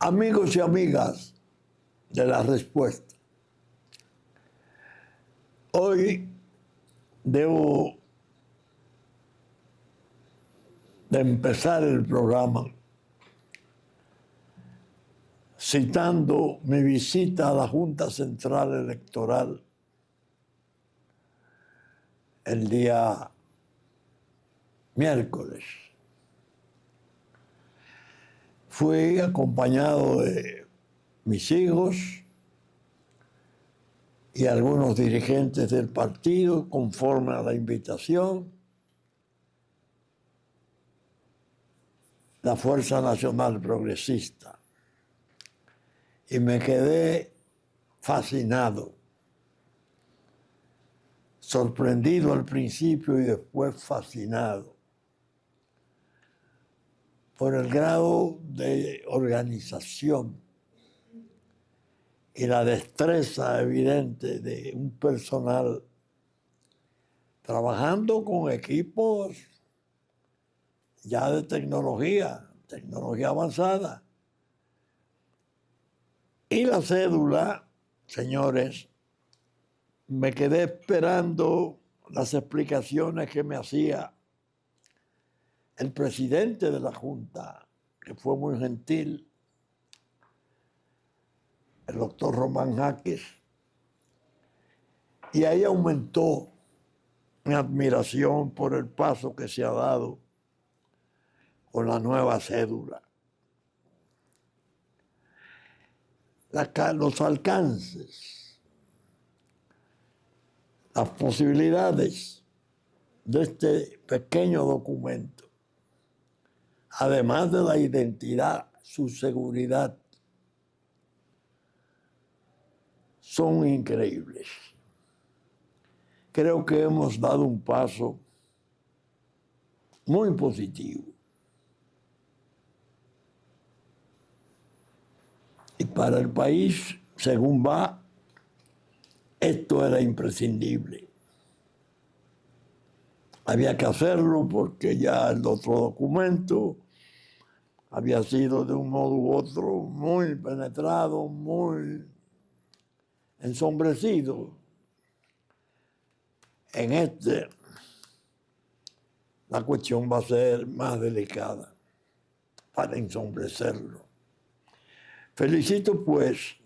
Amigos y amigas de la respuesta, hoy debo de empezar el programa citando mi visita a la Junta Central Electoral el día miércoles. Fui acompañado de mis hijos y algunos dirigentes del partido conforme a la invitación. La Fuerza Nacional Progresista. Y me quedé fascinado, sorprendido al principio y después fascinado por el grado de organización y la destreza evidente de un personal trabajando con equipos ya de tecnología avanzada. Y la cédula, señores, me quedé esperando las explicaciones que me hacía el presidente de la Junta, que fue muy gentil, el doctor Román Jaques, y ahí aumentó mi admiración por el paso que se ha dado con la nueva cédula. Los alcances, las posibilidades de este pequeño documento, además de la identidad, su seguridad, son increíbles. Creo que hemos dado un paso muy positivo. Y para el país, según va, esto era imprescindible. Había que hacerlo porque ya el otro documento había sido de un modo u otro muy penetrado, muy ensombrecido. En este, la cuestión va a ser más delicada para ensombrecerlo. Felicito, pues,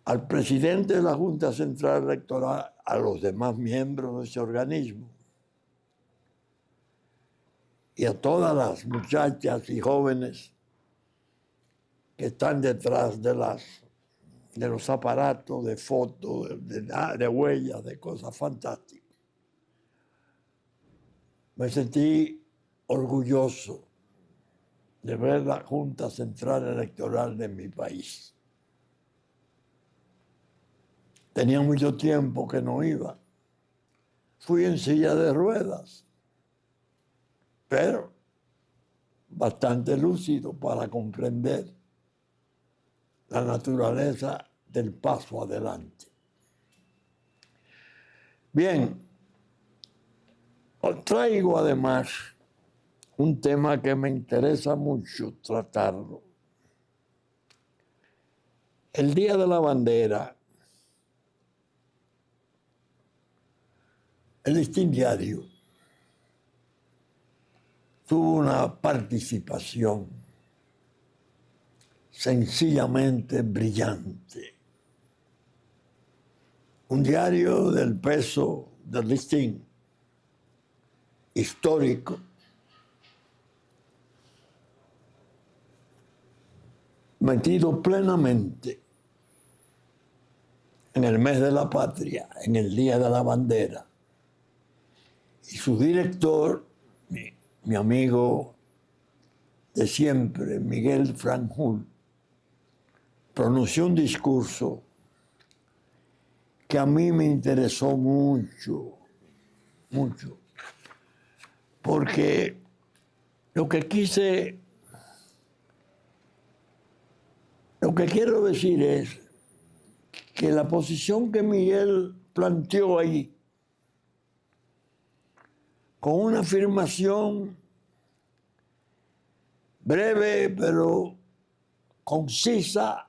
al presidente de la Junta Central Electoral, a los demás miembros de ese organismo y a todas las muchachas y jóvenes que están detrás de los aparatos de fotos, de huellas, de cosas fantásticas. Me sentí orgulloso de ver la Junta Central Electoral de mi país. Tenía mucho tiempo que no iba. Fui en silla de ruedas, pero bastante lúcido para comprender la naturaleza del paso adelante. Bien, os traigo además un tema que me interesa mucho tratarlo. El Día de la Bandera, el Listín Diario tuvo una participación sencillamente brillante. Un diario del peso del Listín, histórico, metido plenamente en el mes de la patria, en el Día de la Bandera. Y su director, mi amigo de siempre, Miguel Franjul, pronunció un discurso que a mí me interesó mucho, porque lo que quiero decir es que la posición que Miguel planteó ahí, con una afirmación breve pero concisa,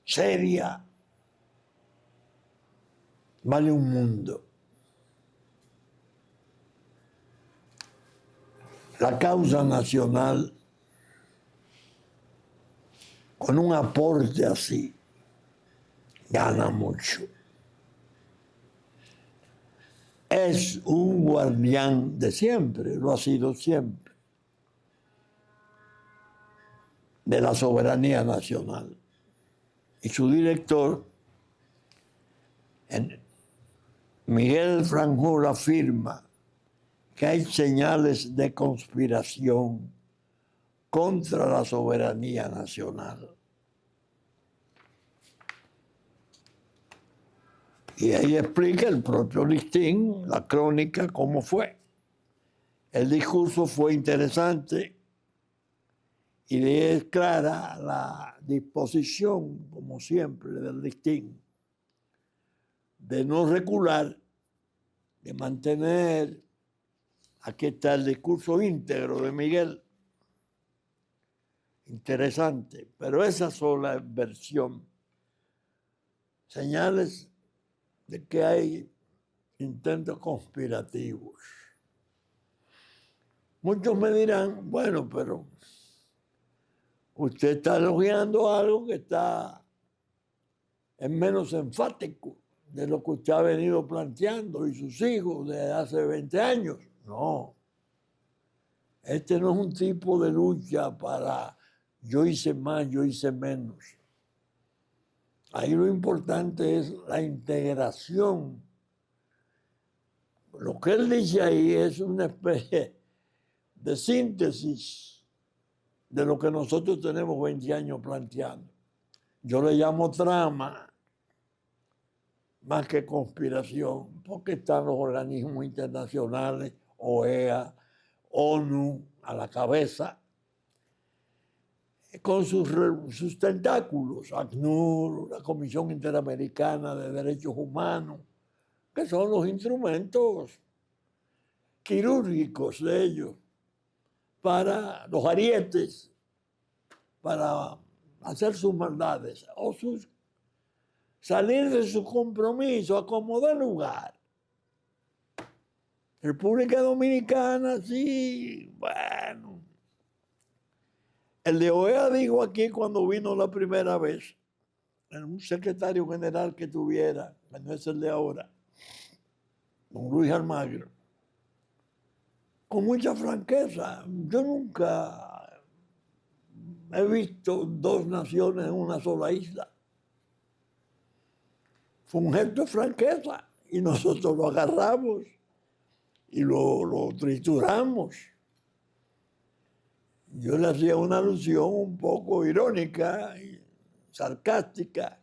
seria, vale un mundo. La causa nacional, con un aporte así, gana mucho. Es un guardián de siempre, lo ha sido siempre, de la soberanía nacional. Y su director, Miguel Franjul, afirma que hay señales de conspiración contra la soberanía nacional. Y ahí explica el propio Listín, la crónica, cómo fue. El discurso fue interesante y es clara la disposición, como siempre, del Listín, de no recular, de mantener. Aquí está el discurso íntegro de Miguel. Interesante, pero esa sola versión, señales de que hay intentos conspirativos. Muchos me dirán, bueno, pero usted está elogiando algo que es menos enfático de lo que usted ha venido planteando y sus hijos desde hace 20 años. No. Este no es un tipo de lucha para yo hice más, yo hice menos. Ahí lo importante es la integración. Lo que él dice ahí es una especie de síntesis de lo que nosotros tenemos 20 años planteando. Yo le llamo trama más que conspiración, porque están los organismos internacionales, OEA, ONU a la cabeza, con sus tentáculos, ACNUR, la Comisión Interamericana de Derechos Humanos, que son los instrumentos quirúrgicos de ellos para los arietes, para hacer sus maldades o salir de su compromiso a como dé lugar. República Dominicana, sí, bueno. El de OEA dijo aquí cuando vino la primera vez, en un secretario general que tuviera, que no es el de ahora, don Luis Almagro, con mucha franqueza. Yo nunca he visto dos naciones en una sola isla. Fue un gesto de franqueza y nosotros lo agarramos y lo trituramos. Yo le hacía una alusión un poco irónica y sarcástica,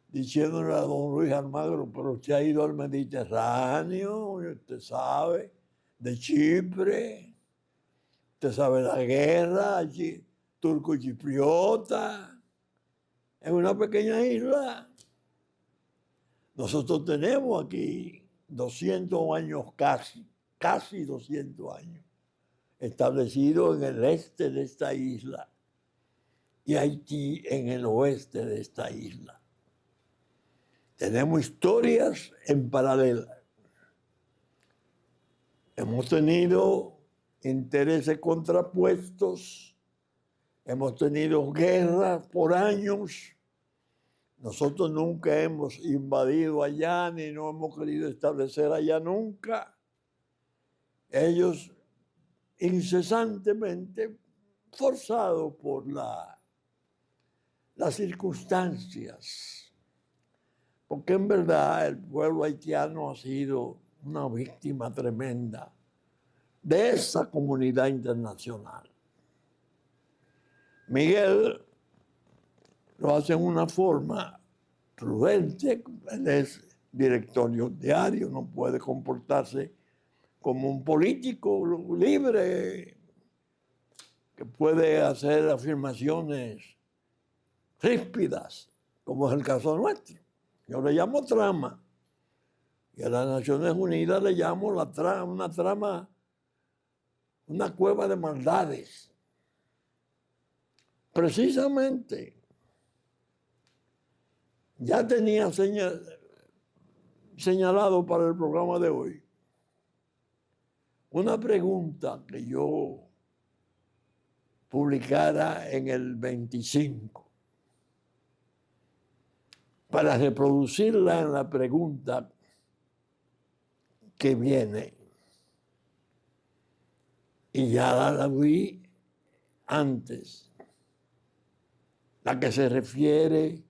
diciéndole a don Luis Almagro, pero usted ha ido al Mediterráneo, y usted sabe, de Chipre, usted sabe la guerra allí, turco-chipriota, es una pequeña isla. Nosotros tenemos aquí 200 años casi 200 años, establecido en el este de esta isla y Haití en el oeste de esta isla. Tenemos historias en paralelo. Hemos tenido intereses contrapuestos, hemos tenido guerras por años. Nosotros nunca hemos invadido allá ni no hemos querido establecer allá nunca. Ellos incesantemente, forzados por las circunstancias, porque en verdad el pueblo haitiano ha sido una víctima tremenda de esa comunidad internacional. Miguel lo hace en una forma prudente, él es director diario, no puede comportarse como un político libre que puede hacer afirmaciones ríspidas, como es el caso nuestro. Yo le llamo trama, y a las Naciones Unidas le llamo una trama, una cueva de maldades. precisamente, ya tenía señalado para el programa de hoy una pregunta que yo publicara en el 25 para reproducirla en la pregunta que viene. Y ya la vi antes, la que se refiere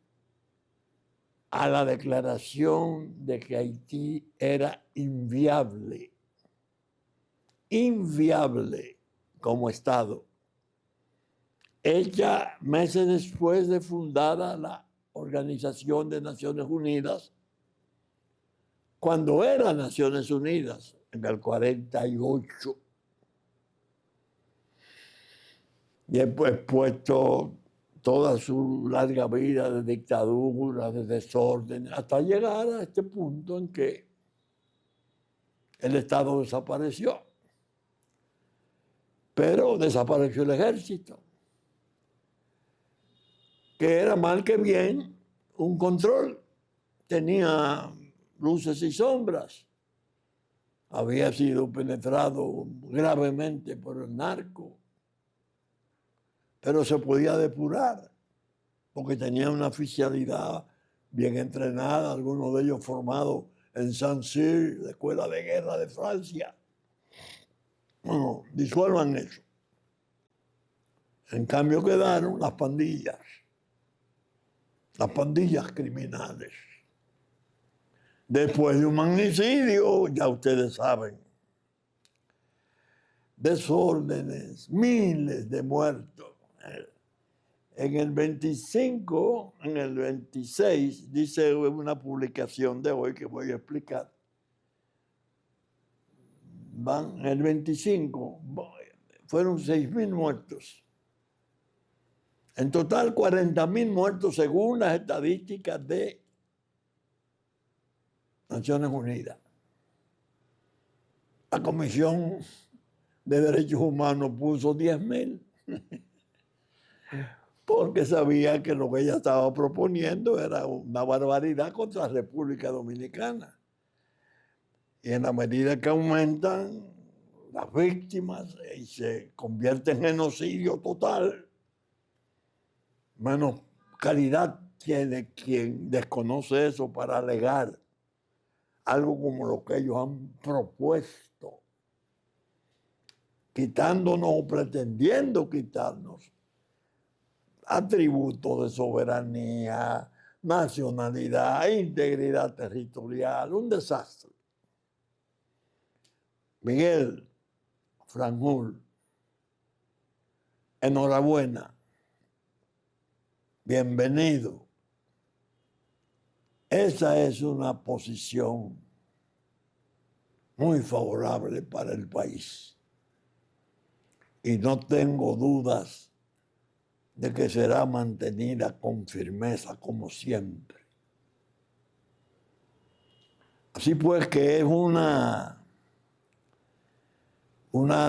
a la declaración de que Haití era inviable como Estado, hecha meses después de fundada la Organización de Naciones Unidas, cuando era Naciones Unidas, en el 48. Y después puesto toda su larga vida de dictadura, de desorden, hasta llegar a este punto en que el Estado desapareció. Pero desapareció el ejército, que era mal que bien un control. Tenía luces y sombras. Había sido penetrado gravemente por el narco, pero se podía depurar porque tenía una oficialidad bien entrenada, algunos de ellos formados en Saint-Cyr, la Escuela de Guerra de Francia. Bueno, disuelvan eso. En cambio quedaron las pandillas criminales. Después de un magnicidio, ya ustedes saben, desórdenes, miles de muertos. En el 25, en el 26, dice una publicación de hoy que voy a explicar. En el 25 fueron 6.000 muertos. En total, 40.000 muertos según las estadísticas de Naciones Unidas. La Comisión de Derechos Humanos puso 10.000 porque sabía que lo que ella estaba proponiendo era una barbaridad contra la República Dominicana. Y en la medida que aumentan las víctimas y se convierte en genocidio total, menos calidad tiene quien desconoce eso para alegar algo como lo que ellos han propuesto, quitándonos o pretendiendo quitarnos atributos de soberanía, nacionalidad, integridad territorial, un desastre. Miguel Franjul, enhorabuena, bienvenido. Esa es una posición muy favorable para el país. Y no tengo dudas de que será mantenida con firmeza como siempre. Así pues que es una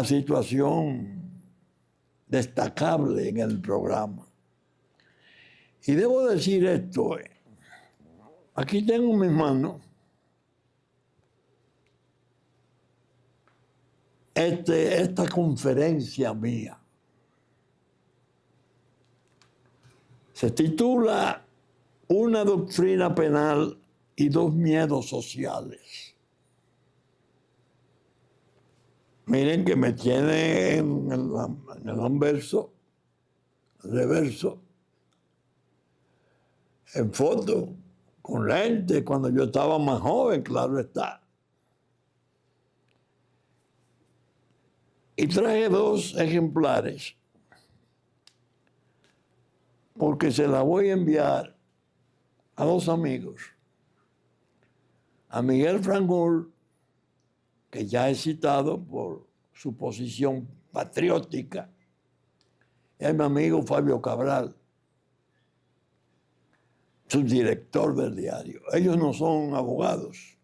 situación destacable en el programa. Y debo decir esto, aquí tengo en mis manos esta conferencia mía. Se titula Una doctrina penal y dos miedos sociales. Miren que me tiene en el anverso, reverso, en foto, con lente, cuando yo estaba más joven, claro está. Y traje 2 ejemplares, porque se la voy a enviar a 2 amigos. A Miguel Franjul, que ya he citado por su posición patriótica, y a mi amigo Fabio Cabral, subdirector del diario. Ellos no son abogados.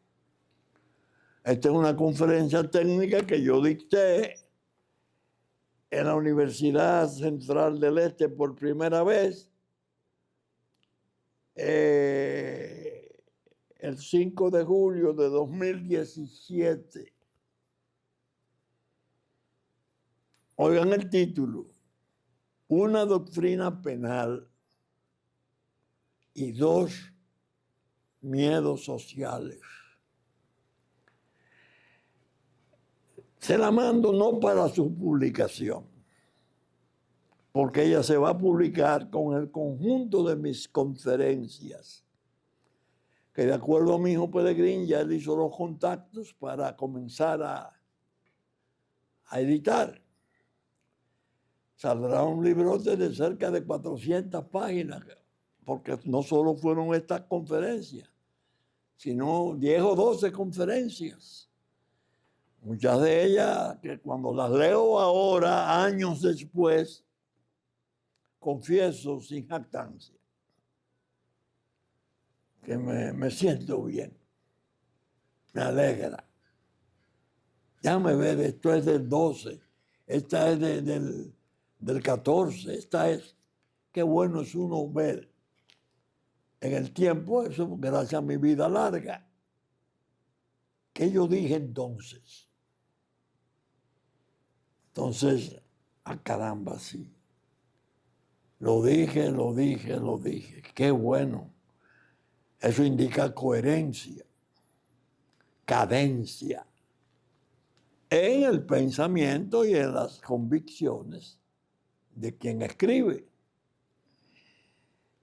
Esta es una conferencia técnica que yo dicté en la Universidad Central del Este por primera vez el 5 de julio de 2017. Oigan el título: Una doctrina penal y dos miedos sociales. Se la mando no para su publicación, porque ella se va a publicar con el conjunto de mis conferencias, que de acuerdo a mi hijo Pelegrín ya él hizo los contactos para comenzar a editar. Saldrá un librote de cerca de 400 páginas, porque no solo fueron estas conferencias, sino 10 o 12 conferencias. Muchas de ellas, que cuando las leo ahora, años después, confieso sin jactancia, que me siento bien, me alegra. Déjame ver, esto es del 12, esta es del 14, esta es, qué bueno es uno ver en el tiempo, eso gracias a mi vida larga, que yo dije entonces. Entonces, a caramba, sí. Lo dije. Qué bueno. Eso indica coherencia, cadencia en el pensamiento y en las convicciones de quien escribe.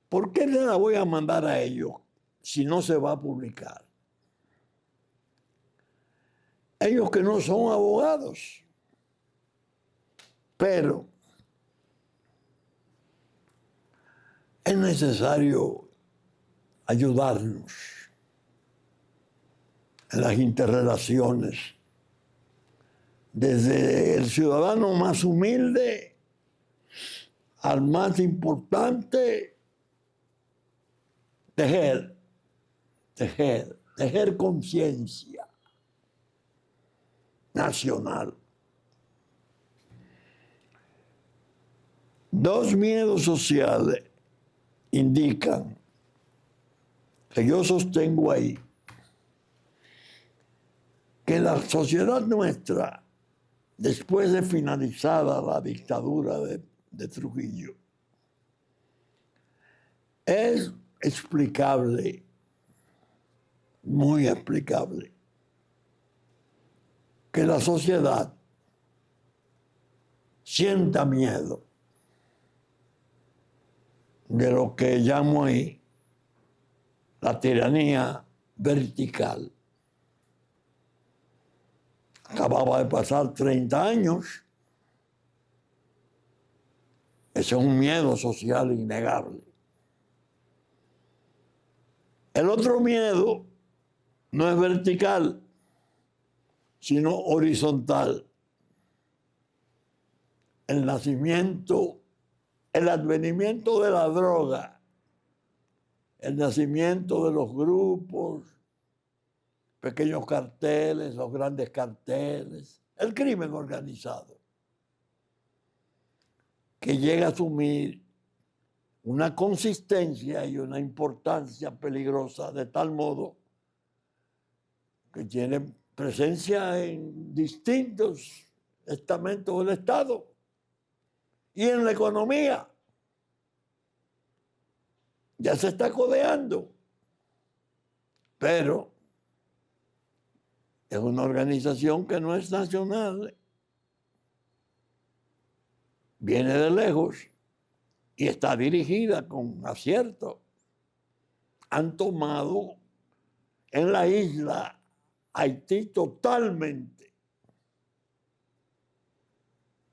¿Por qué le la voy a mandar a ellos si no se va a publicar? Ellos que no son abogados. Pero es necesario ayudarnos en las interrelaciones, desde el ciudadano más humilde al más importante, tejer conciencia nacional. Dos miedos sociales indican, que yo sostengo ahí, que la sociedad nuestra, después de finalizada la dictadura de Trujillo, es explicable, muy explicable, que la sociedad sienta miedo de lo que llamo ahí la tiranía vertical. Acababa de pasar 30 años. Ese es un miedo social innegable. El otro miedo no es vertical, sino horizontal. El nacimiento, el advenimiento de la droga, el nacimiento de los grupos, pequeños carteles, los grandes carteles, el crimen organizado, que llega a asumir una consistencia y una importancia peligrosa de tal modo que tiene presencia en distintos estamentos del Estado y en la economía. Ya se está codeando, pero es una organización que no es nacional, viene de lejos y está dirigida con acierto. Han tomado en la isla Haití totalmente.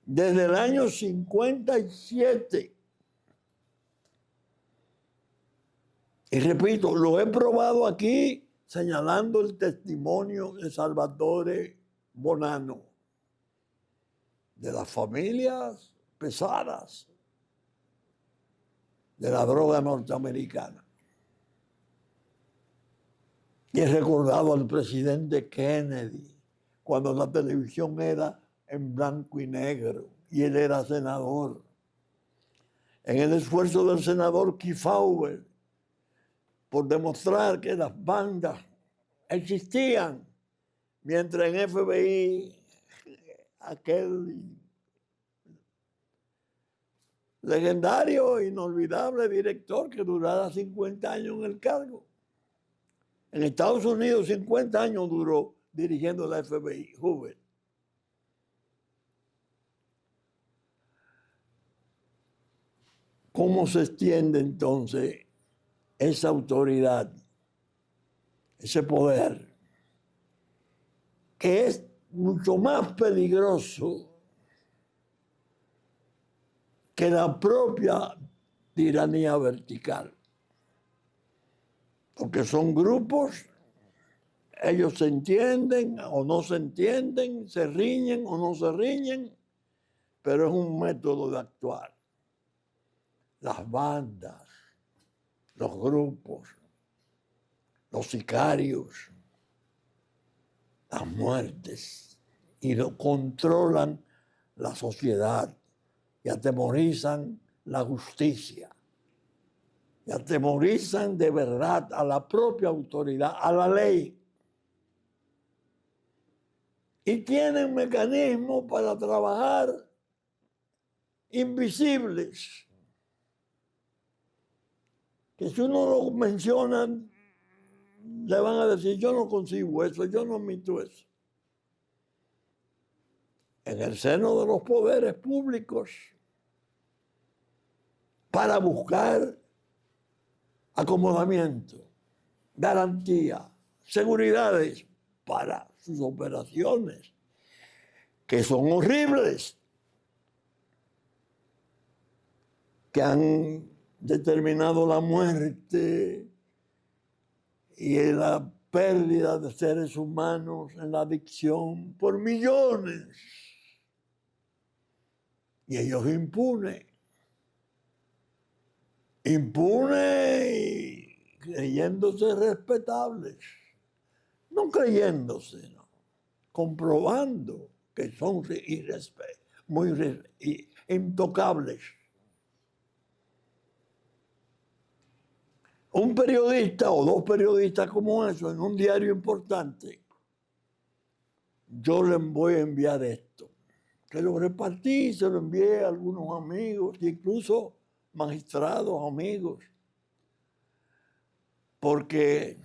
Desde el año 57. Y repito, lo he probado aquí señalando el testimonio de Salvatore Bonanno, de las familias pesadas de la droga norteamericana. Y he recordado al presidente Kennedy cuando la televisión era en blanco y negro. y él era senador. En el esfuerzo del senador Kefauver por demostrar que las bandas existían, mientras en FBI aquel legendario, inolvidable director que durara 50 años en el cargo. En Estados Unidos 50 años duró dirigiendo la FBI, Hoover. ¿Cómo se extiende entonces esa autoridad, ese poder, que es mucho más peligroso que la propia tiranía vertical? Porque son grupos, ellos se entienden o no se entienden, se riñen o no se riñen, pero es un método de actuar. Las bandas, los grupos, los sicarios, las muertes, y lo controlan la sociedad y atemorizan la justicia. Y atemorizan de verdad a la propia autoridad, a la ley. Y tienen mecanismos para trabajar invisibles, que si uno lo menciona, le van a decir, yo no consigo eso, yo no admito eso. En el seno de los poderes públicos, para buscar acomodamiento, garantía, seguridades para sus operaciones, que son horribles, que han determinado la muerte y la pérdida de seres humanos en la adicción por millones. Y ellos impunes y creyéndose respetables. No creyéndose, no, comprobando que son muy intocables. Un periodista o dos periodistas como eso en un diario importante, yo les voy a enviar esto. Que lo repartí, se lo envié a algunos amigos, incluso magistrados, amigos, porque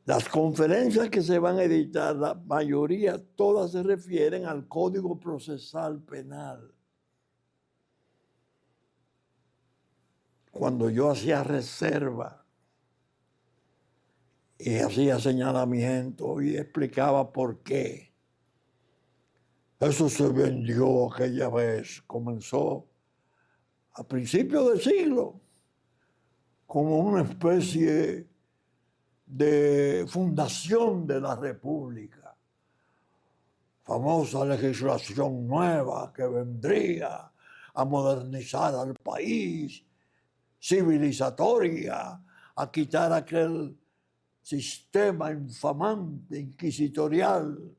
las conferencias que se van a editar, la mayoría, todas se refieren al Código Procesal Penal. Cuando yo hacía reserva y hacía señalamiento y explicaba por qué, eso se vendió aquella vez, comenzó a principios del siglo, como una especie de fundación de la República. Famosa legislación nueva que vendría a modernizar al país, civilizatoria, a quitar aquel sistema infamante, inquisitorial,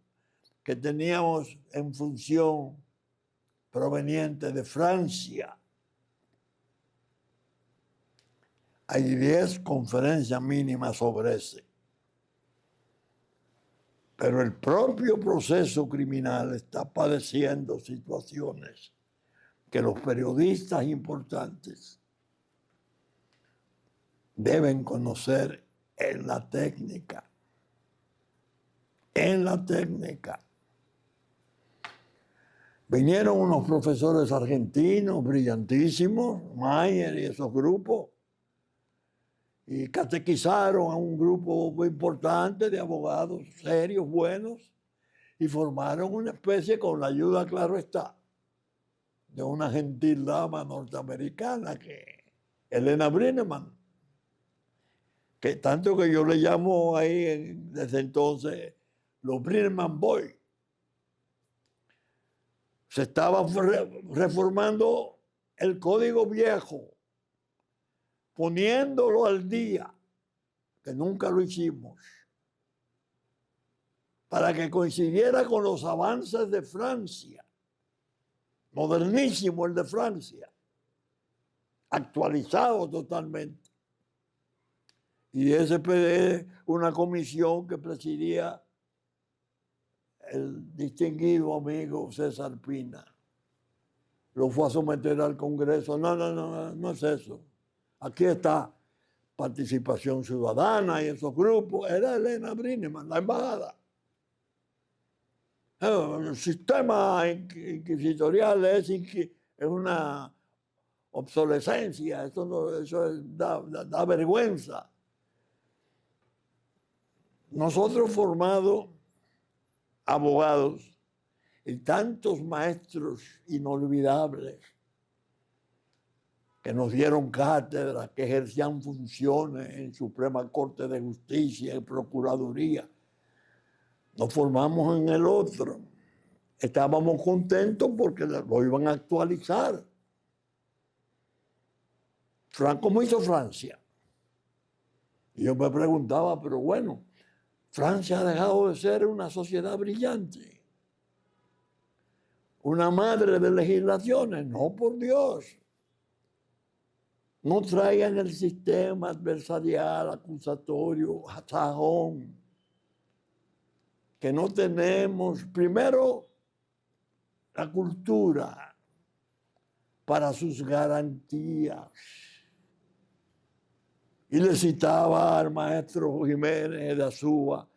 que teníamos en función proveniente de Francia. Hay 10 conferencias mínimas sobre ese. Pero el propio proceso criminal está padeciendo situaciones que los periodistas importantes deben conocer en la técnica. En la técnica. Vinieron unos profesores argentinos brillantísimos, Mayer y esos grupos, y catequizaron a un grupo muy importante de abogados serios, buenos, y formaron una especie, con la ayuda, claro está, de una gentil dama norteamericana, Elena Brenneman, que tanto que yo le llamo ahí desde entonces los Brenneman Boys. Se estaba reformando el código viejo, poniéndolo al día, que nunca lo hicimos, para que coincidiera con los avances de Francia. modernísimo el de Francia, actualizado totalmente. Y ese es una comisión que presidía el distinguido amigo César Pina. Lo fue a someter al Congreso. No es eso. Aquí está participación ciudadana y esos grupos. Era Elena Brineman, la embajada. El sistema inquisitorial es una obsolescencia, da vergüenza. Nosotros formados abogados y tantos maestros inolvidables que nos dieron cátedra, que ejercían funciones en Suprema Corte de Justicia, en Procuraduría, nos formamos en el otro. Estábamos contentos porque lo iban a actualizar. ¿Cómo hizo Francia? Y yo me preguntaba, pero bueno, Francia ha dejado de ser una sociedad brillante, una madre de legislaciones. No, por Dios. No traigan el sistema adversarial, acusatorio, sajón, que no tenemos. Primero, la cultura para sus garantías. Y le citaba al maestro Jiménez de Azúa,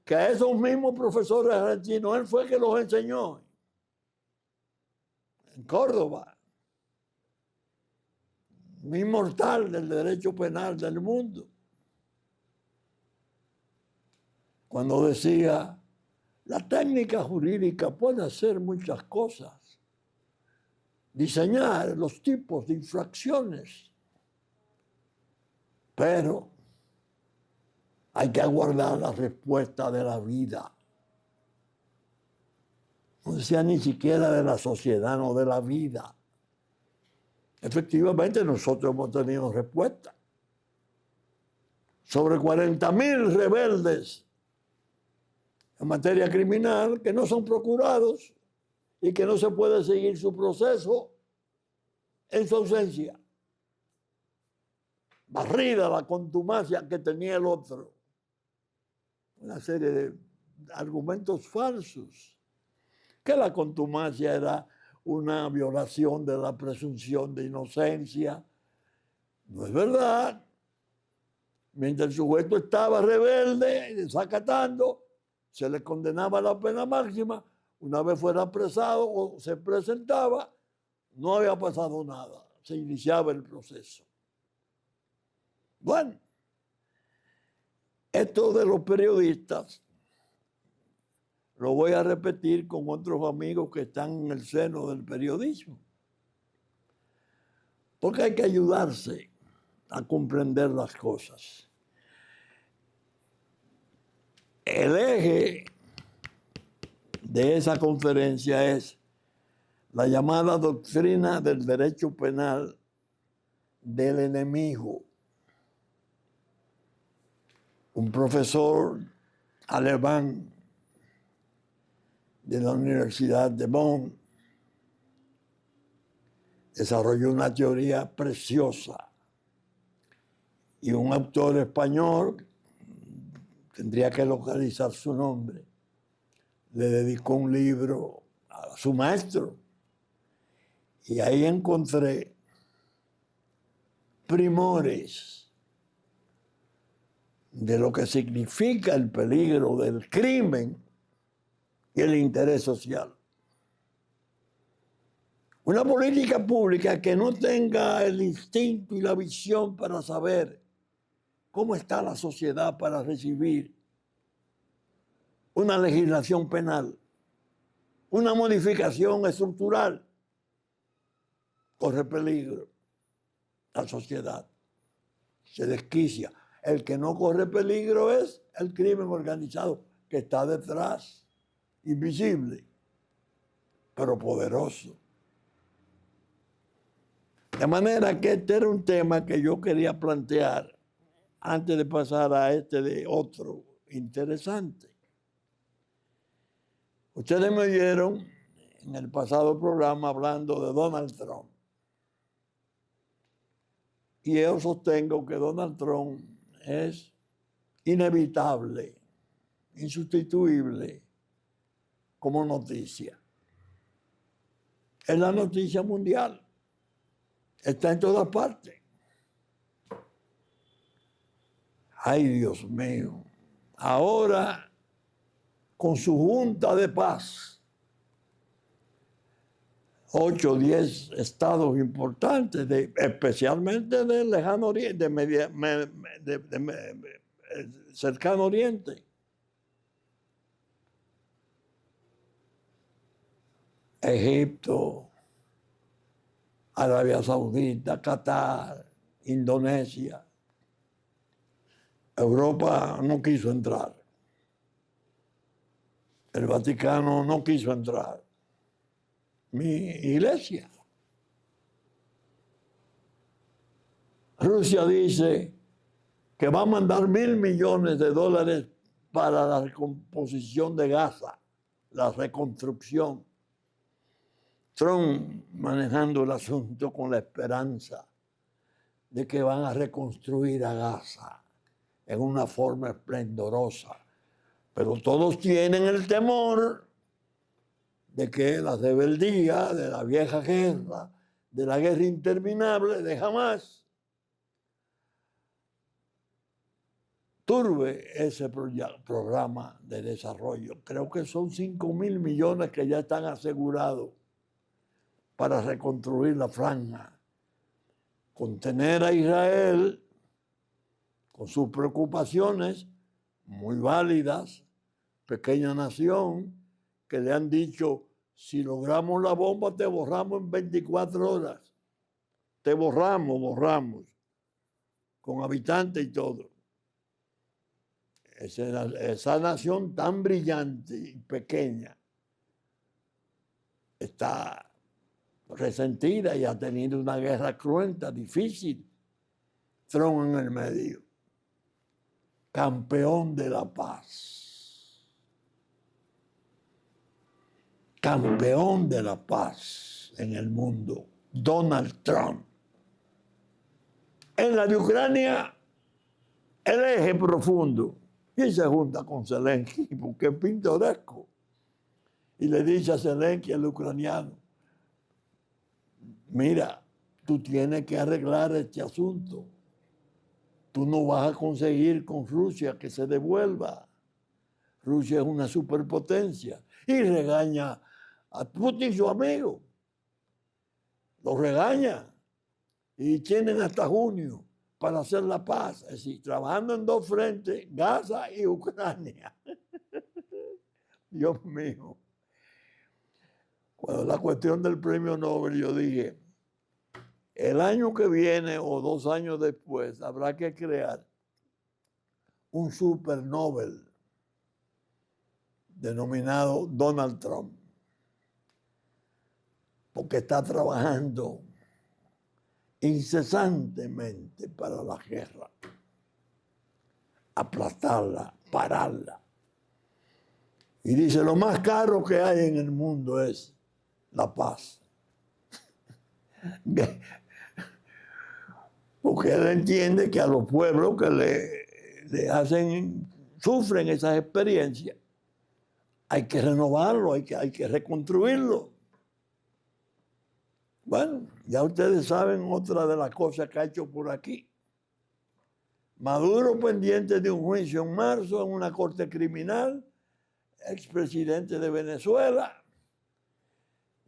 que a esos mismos profesores argentinos, él fue que los enseñó en Córdoba, un inmortal del derecho penal del mundo, cuando decía, la técnica jurídica puede hacer muchas cosas, diseñar los tipos de infracciones, pero hay que aguardar la respuesta de la vida. No decía ni siquiera de la sociedad, no de la vida. Efectivamente, nosotros hemos tenido respuesta. Sobre 40.000 rebeldes en materia criminal que no son procurados y que no se puede seguir su proceso en su ausencia. Barrida la contumacia que tenía el otro. Una serie de argumentos falsos. Que la contumacia era una violación de la presunción de inocencia. No es verdad. Mientras el sujeto estaba rebelde, desacatando, se le condenaba a la pena máxima. Una vez fuera apresado o se presentaba, no había pasado nada. Se iniciaba el proceso. Bueno, esto de los periodistas lo voy a repetir con otros amigos que están en el seno del periodismo. Porque hay que ayudarse a comprender las cosas. El eje de esa conferencia es la llamada doctrina del derecho penal del enemigo. Un profesor alemán de la Universidad de Bonn desarrolló una teoría preciosa y un autor español, tendría que localizar su nombre, le dedicó un libro a su maestro y ahí encontré primores de lo que significa el peligro del crimen y el interés social. Una política pública que no tenga el instinto y la visión para saber cómo está la sociedad para recibir una legislación penal, una modificación estructural, corre peligro la sociedad, se desquicia. El que no corre peligro es el crimen organizado que está detrás, invisible, pero poderoso. De manera que este era un tema que yo quería plantear antes de pasar a este de otro interesante. Ustedes me oyeron en el pasado programa hablando de Donald Trump. Y yo sostengo que Donald Trump es inevitable, insustituible como noticia. Es la noticia mundial. Está en todas partes. Ay, Dios mío. Ahora, con su junta de paz, 8 o 10 estados importantes, especialmente del lejano oriente, cercano oriente. Egipto, Arabia Saudita, Qatar, Indonesia. Europa no quiso entrar. El Vaticano no quiso entrar. Mi iglesia. Rusia dice que va a mandar $1.000 millones para la recomposición de Gaza, la reconstrucción. Trump manejando el asunto con la esperanza de que van a reconstruir a Gaza en una forma esplendorosa. Pero todos tienen el temor de que la rebeldía de la vieja guerra, de la guerra interminable de Hamás, turbe ese programa de desarrollo. Creo que son 5.000 millones que ya están asegurados para reconstruir la franja, contener a Israel con sus preocupaciones muy válidas, pequeña nación, que le han dicho, si logramos la bomba te borramos en 24 horas. Te borramos, con habitantes y todo. Esa nación tan brillante y pequeña está resentida y ha tenido una guerra cruenta, difícil. Trump en el medio. Campeón de la paz. Campeón de la paz en el mundo. Donald Trump. En la de Ucrania, el eje profundo. Y se junta con Zelensky porque es pintoresco. Y le dice a Zelensky, el ucraniano, mira, tú tienes que arreglar este asunto. Tú no vas a conseguir con Rusia que se devuelva. Rusia es una superpotencia. Y regaña a Putin, su amigo. Lo regaña. Y tienen hasta junio para hacer la paz. Es decir, trabajando en 2 frentes, Gaza y Ucrania. Dios mío. Cuando la cuestión del premio Nobel, yo dije, el año que viene o 2 años después habrá que crear un super Nobel denominado Donald Trump, porque está trabajando incesantemente para la guerra, aplastarla, pararla. Y dice, lo más caro que hay en el mundo es la paz. Porque él entiende que a los pueblos que le sufren esas experiencias, hay que renovarlo, hay que reconstruirlo. Bueno, ya ustedes saben otra de las cosas que ha hecho por aquí. Maduro pendiente de un juicio en marzo en una corte criminal, expresidente de Venezuela,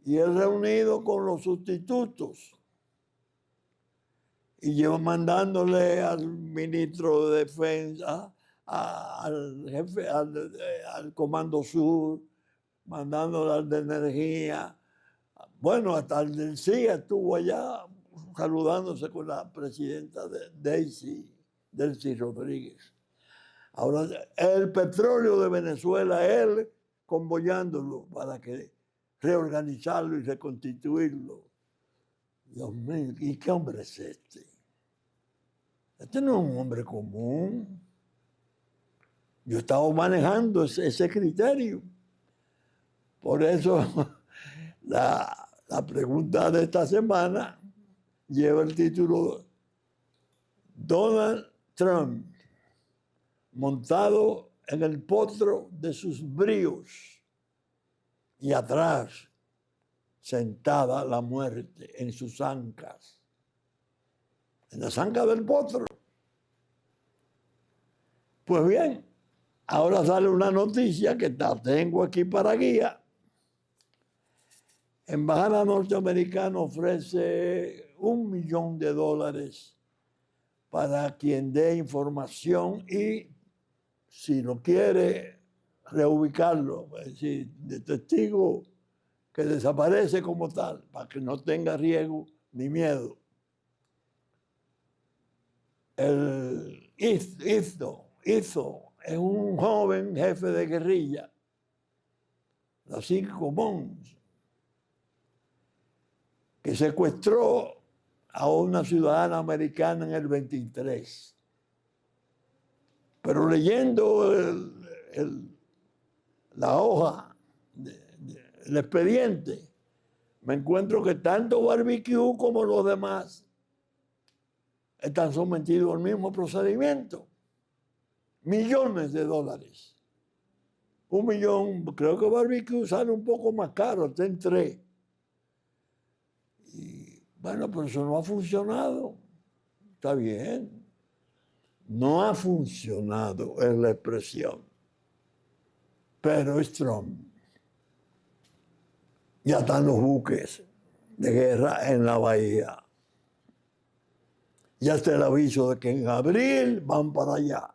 y él reunido con los sustitutos. Y lleva mandándole al ministro de Defensa, al jefe, al Comando Sur, mandándole al de Energía. Bueno, hasta el del CIA estuvo allá saludándose con la presidenta de Delcy Rodríguez. Ahora, el petróleo de Venezuela, él convoyándolo para que reorganizarlo y reconstituirlo. Dios mío, ¿y qué hombre es este? Este no es un hombre común. Yo estaba manejando ese criterio. Por eso La pregunta de esta semana lleva el título Donald Trump, montado en el potro de sus bríos y atrás sentada la muerte en sus ancas, en las ancas del potro. Pues bien, ahora sale una noticia que la tengo aquí para guía. Embajada norteamericana ofrece $1 millón para quien dé información y, si lo quiere, reubicarlo, es decir, de testigo que desaparece como tal, para que no tenga riesgo ni miedo. El Izzo es un joven jefe de guerrilla, los 5 Mons, que secuestró a una ciudadana americana en el 23. Pero leyendo la hoja del expediente, me encuentro que tanto Barbecue como los demás están sometidos al mismo procedimiento. Millones de dólares. $1 millón, creo que Barbecue sale un poco más caro, está en 3. Y bueno, pero eso no ha funcionado. Está bien. No ha funcionado, es la expresión. Pero es Trump. Ya están los buques de guerra en la bahía. Ya está el aviso de que en abril van para allá.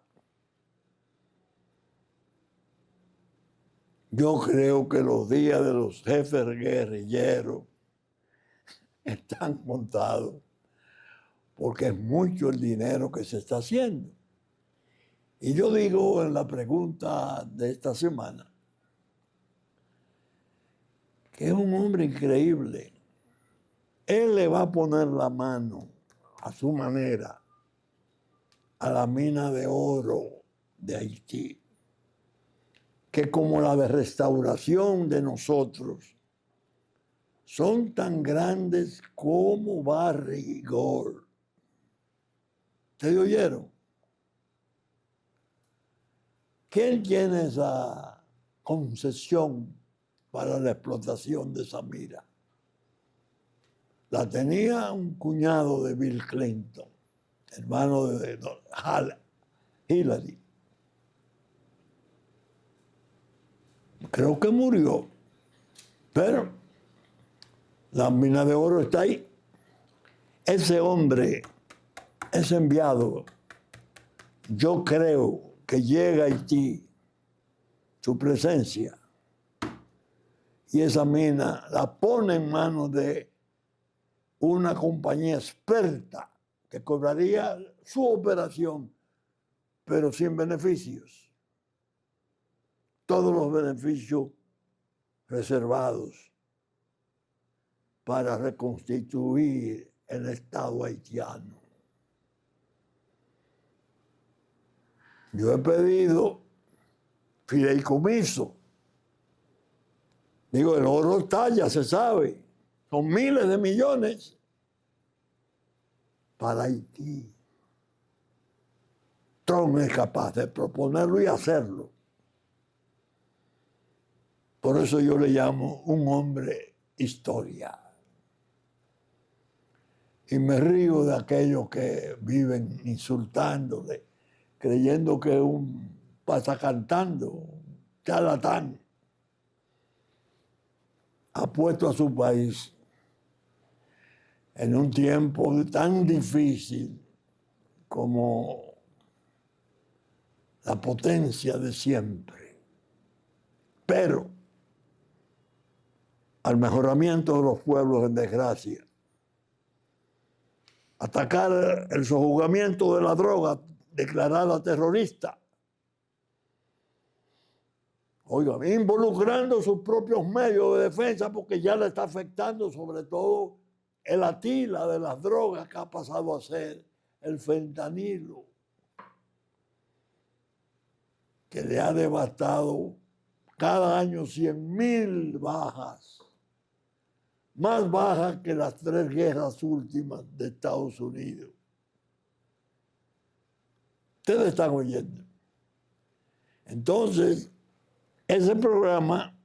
Yo creo que los días de los jefes guerrilleros están contados, porque es mucho el dinero que se está haciendo. Y yo digo en la pregunta de esta semana que es un hombre increíble. Él le va a poner la mano a su manera a la mina de oro de Haití, que como la de restauración de nosotros, son tan grandes como Barrigol. ¿Ustedes oyeron? ¿Quién tiene esa concesión para la explotación de esa mina? La tenía un cuñado de Bill Clinton, hermano de Hillary. Creo que murió, pero la mina de oro está ahí. Ese hombre es enviado, yo creo que llega a Haití, su presencia, y esa mina la pone en manos de una compañía experta que cobraría su operación, pero sin beneficios. Todos los beneficios reservados para reconstituir el Estado haitiano. Yo he pedido fideicomiso. Digo, el oro está, ya se sabe. Son miles de millones para Haití. Trump es capaz de proponerlo y hacerlo. Por eso yo le llamo un hombre historia. Y me río de aquellos que viven insultándole, creyendo que es un pasacantando, un charlatán, ha puesto a su país en un tiempo tan difícil como la potencia de siempre. Pero al mejoramiento de los pueblos en desgracia, atacar el sojuzgamiento de la droga declarada terrorista, oigan, involucrando sus propios medios de defensa, porque ya le está afectando sobre todo el atila de las drogas que ha pasado a ser el fentanilo, que le ha devastado cada año 100,000 bajas más baja que las 3 guerras últimas de Estados Unidos. Ustedes están oyendo. Entonces, ese programa,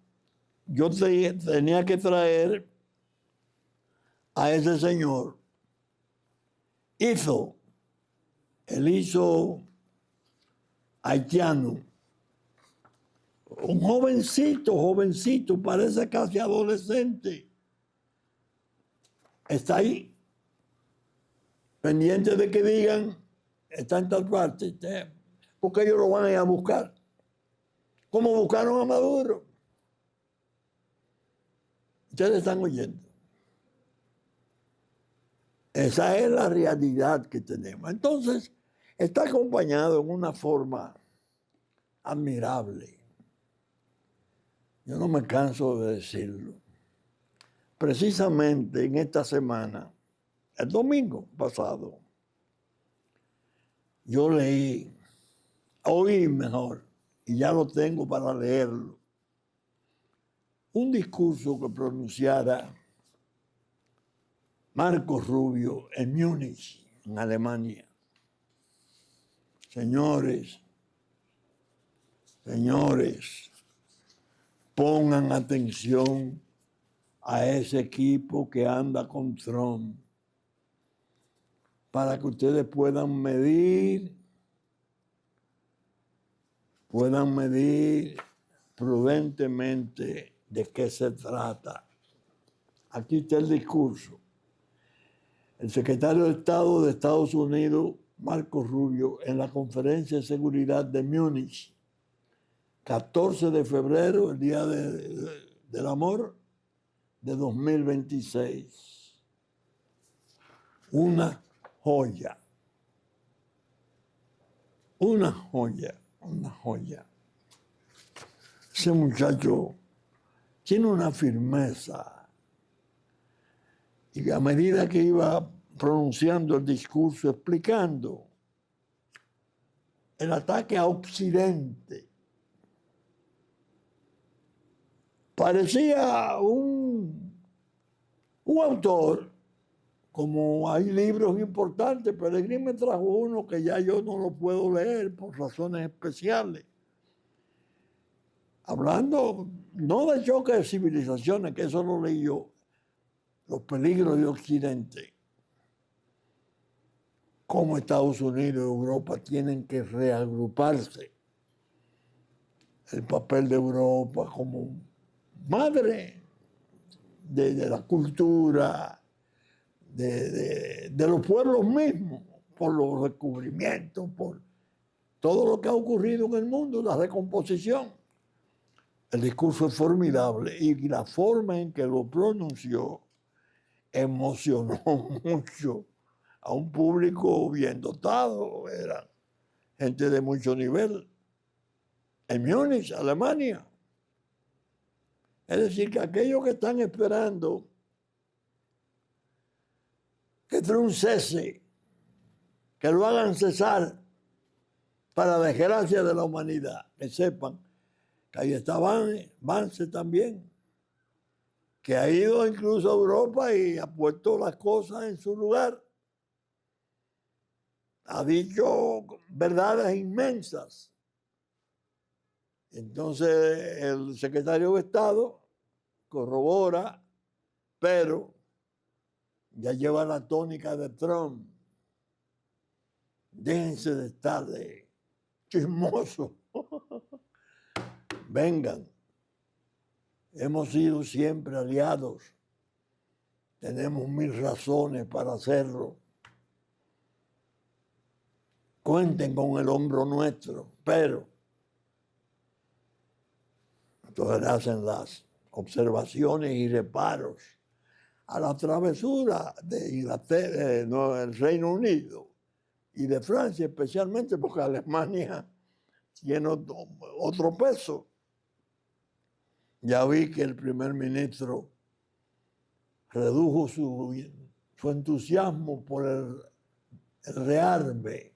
yo tenía que traer a ese señor. Él hizo haitiano, un jovencito, parece casi adolescente. Está ahí, pendiente de que digan, está en tal parte, porque ellos lo van a ir a buscar. Como buscaron a Maduro. Ustedes están oyendo. Esa es la realidad que tenemos. Entonces, está acompañado en una forma admirable. Yo no me canso de decirlo. Precisamente en esta semana, el domingo pasado, yo oí mejor, y ya lo tengo para leerlo, un discurso que pronunciara Marcos Rubio en Múnich, en Alemania. Señores, pongan atención a ese equipo que anda con Trump para que ustedes puedan medir prudentemente de qué se trata. Aquí está el discurso. El secretario de Estado de Estados Unidos, Marcos Rubio, en la Conferencia de Seguridad de Múnich, 14 de febrero, el Día del Amor de 2026. Una joya. Una joya. Ese muchacho tiene una firmeza. Y a medida que iba pronunciando el discurso, explicando el ataque a Occidente, parecía un autor, como hay libros importantes. Pellegrini me trajo uno que ya yo no lo puedo leer por razones especiales. Hablando no de choque de civilizaciones, que eso lo leí yo, los peligros de Occidente, cómo Estados Unidos y Europa tienen que reagruparse. El papel de Europa como madre de la cultura, de los pueblos mismos, por los descubrimientos, por todo lo que ha ocurrido en el mundo, la recomposición. El discurso es formidable y la forma en que lo pronunció emocionó mucho a un público bien dotado. Eran gente de mucho nivel. En Múnich, Alemania. Es decir, que aquellos que están esperando que Trump cese, que lo hagan cesar para desgracia de la humanidad, que sepan que ahí está Vance también, que ha ido incluso a Europa y ha puesto las cosas en su lugar. Ha dicho verdades inmensas. Entonces el secretario de Estado corrobora, pero ya lleva la tónica de Trump. Déjense de estar de chismosos. Vengan. Hemos sido siempre aliados. Tenemos 1000 razones para hacerlo. Cuenten con el hombro nuestro, pero entonces hacen las observaciones y reparos a la travesura de Inglaterra, el Reino Unido y de Francia, especialmente porque Alemania tiene otro peso. Ya vi que el primer ministro redujo su entusiasmo por el rearme.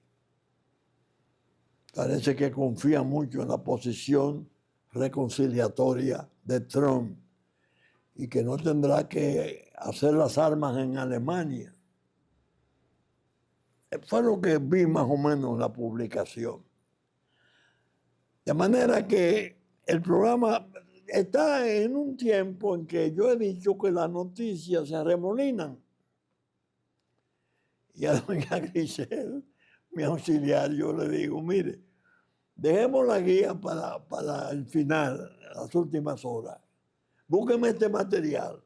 Parece que confía mucho en la posición reconciliatoria de Trump. y que no tendrá que hacer las armas en Alemania. Fue lo que vi más o menos en la publicación. De manera que el programa está en un tiempo en que yo he dicho que las noticias se arremolinan. Y a doña Grisel, mi auxiliar, yo le digo, mire, dejemos la guía para el final, las últimas horas. Búsqueme este material,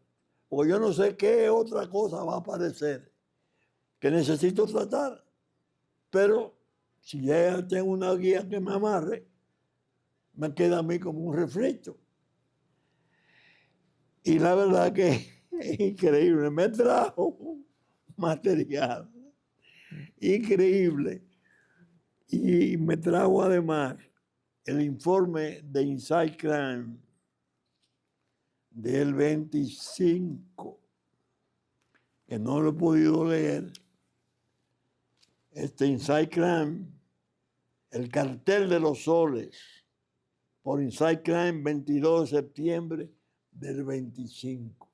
porque yo no sé qué otra cosa va a aparecer que necesito tratar. Pero si ya tengo una guía que me amarre, me queda a mí como un refrito. Y la verdad que es increíble. Me trajo material increíble. Y me trajo además el informe de Inside Crime del 25, que no lo he podido leer. Este Inside Crime, el cartel de los soles, por Inside Crime, 22 de septiembre del 25.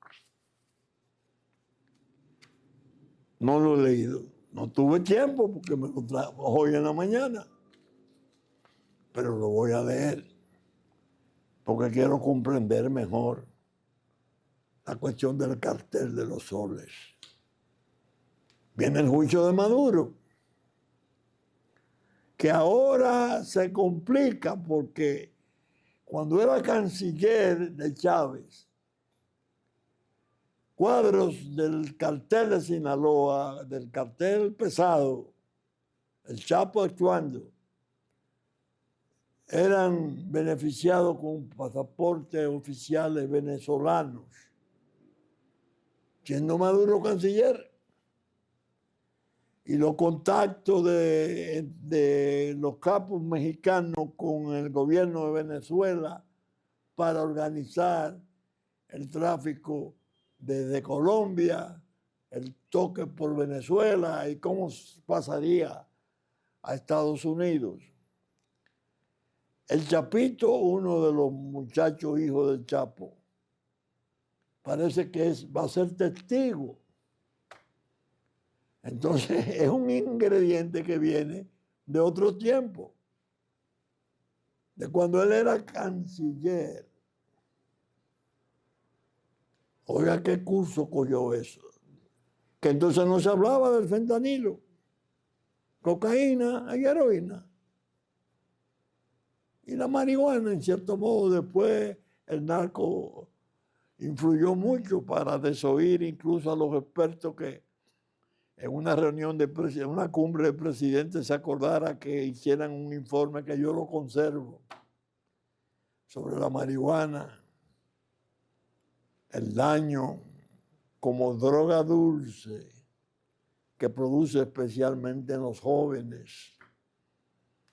No lo he leído. No tuve tiempo porque me lo trajo hoy en la mañana. Pero lo voy a leer porque quiero comprender mejor la cuestión del cartel de los soles. Viene el juicio de Maduro, que ahora se complica porque cuando era canciller de Chávez, cuadros del cartel de Sinaloa, del cartel pesado, el Chapo actuando, eran beneficiados con pasaportes oficiales venezolanos, siendo Maduro canciller. Y los contactos de los capos mexicanos con el gobierno de Venezuela para organizar el tráfico desde Colombia, el toque por Venezuela y cómo pasaría a Estados Unidos. El Chapito, uno de los muchachos hijos del Chapo, parece que va a ser testigo. Entonces es un ingrediente que viene de otro tiempo, de cuando él era canciller. Oiga, ¿qué curso cogió eso? Que entonces no se hablaba del fentanilo, cocaína y heroína. Y la marihuana, en cierto modo, después el narco influyó mucho para desoír incluso a los expertos que en una reunión en una cumbre de presidentes se acordara que hicieran un informe que yo lo conservo sobre la marihuana, el daño como droga dulce que produce especialmente en los jóvenes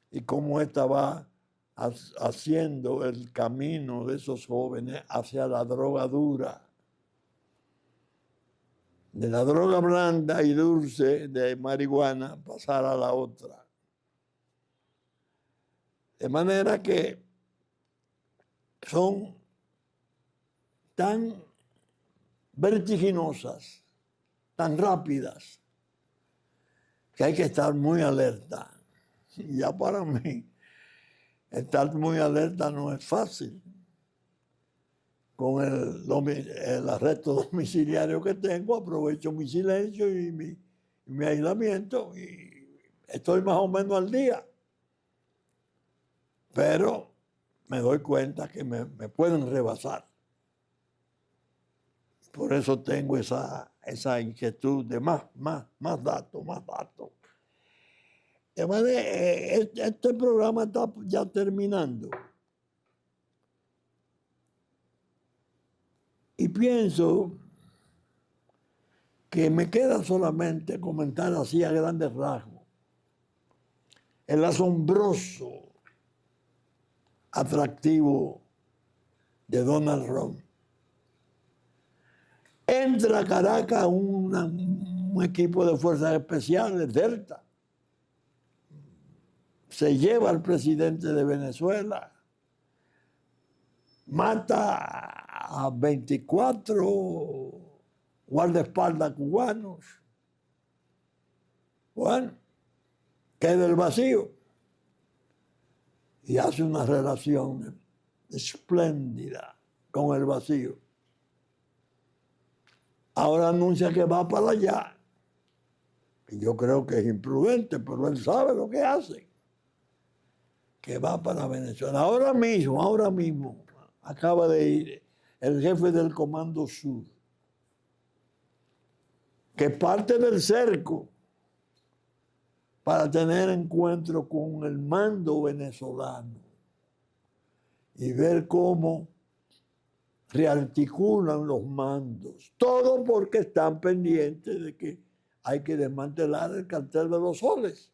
y cómo esta va haciendo el camino de esos jóvenes hacia la droga dura. De la droga blanda y dulce de marihuana pasar a la otra. De manera que son tan vertiginosas, tan rápidas, que hay que estar muy alerta. Y ya para mí, estar muy alerta no es fácil. Con el arresto domiciliario que tengo, aprovecho mi silencio y mi aislamiento y estoy más o menos al día. Pero me doy cuenta que me pueden rebasar. Por eso tengo esa inquietud de más datos. De manera, este programa está ya terminando. Y pienso que me queda solamente comentar así a grandes rasgos el asombroso atractivo de Donald Trump. Entra a Caracas un equipo de fuerzas especiales, Delta. Se lleva al presidente de Venezuela. mata a 24 guardaespaldas cubanos. Bueno, queda el vacío y hace una relación espléndida con el vacío. Ahora anuncia que va para allá. Y yo creo que es imprudente, pero él sabe lo que hace. Que va para Venezuela. Ahora mismo, acaba de ir el jefe del Comando Sur, que parte del cerco para tener encuentro con el mando venezolano y ver cómo rearticulan los mandos. Todo porque están pendientes de que hay que desmantelar el cartel de los soles,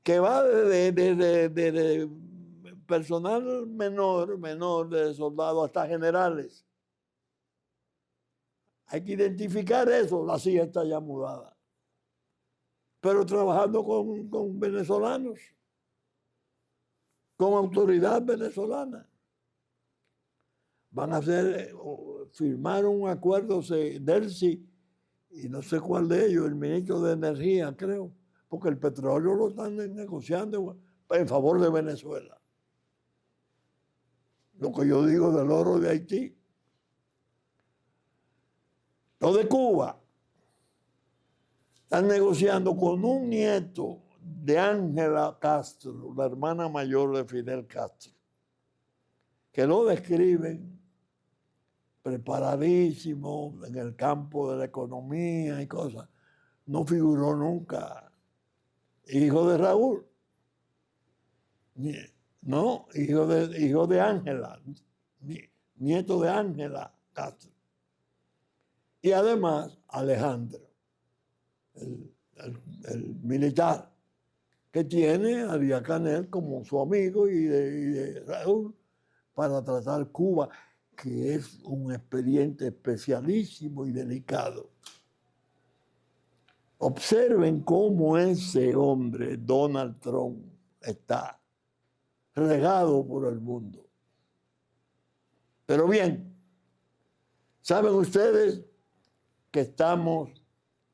que va de personal menor de soldados hasta generales. Hay que identificar eso, la CIA está ya mudada. Pero trabajando con venezolanos, con autoridad venezolana. Van a firmar un acuerdo, Delcy, y no sé cuál de ellos, el ministro de Energía, creo, porque el petróleo lo están negociando en favor de Venezuela. Lo que yo digo del oro de Haití. Lo de Cuba. Están negociando con un nieto de Ángela Castro, la hermana mayor de Fidel Castro, que lo describen preparadísimo en el campo de la economía y cosas. No figuró nunca hijo de Raúl. No, hijo de Ángela, nieto de Ángela Castro. Y además Alejandro, el militar, que tiene a Díaz Canel como su amigo y de Raúl para tratar Cuba, que es un expediente especialísimo y delicado. Observen cómo ese hombre, Donald Trump, está regado por el mundo. Pero bien, ¿saben ustedes que estamos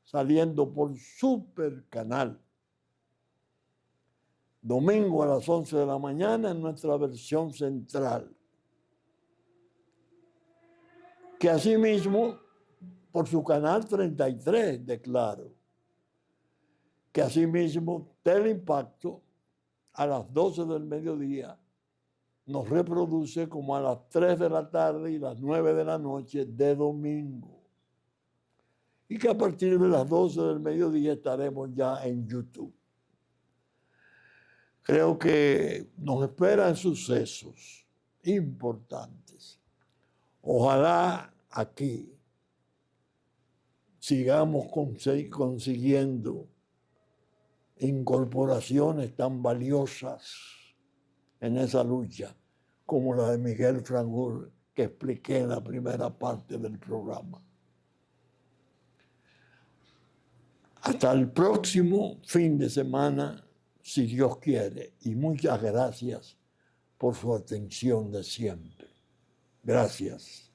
saliendo por Super Canal? Domingo a las 11 de la mañana en nuestra versión central. Que asimismo, por su canal 33 de Claro, que asimismo Teleimpacto a las 12 del mediodía nos reproduce como a las 3 de la tarde y las 9 de la noche de domingo. Y que a partir de las 12 del mediodía estaremos ya en YouTube. Creo que nos esperan sucesos importantes. Ojalá aquí sigamos consiguiendo incorporaciones tan valiosas en esa lucha como la de Miguel Franjul, que expliqué en la primera parte del programa. Hasta el próximo fin de semana, si Dios quiere, y muchas gracias por su atención de siempre. Gracias.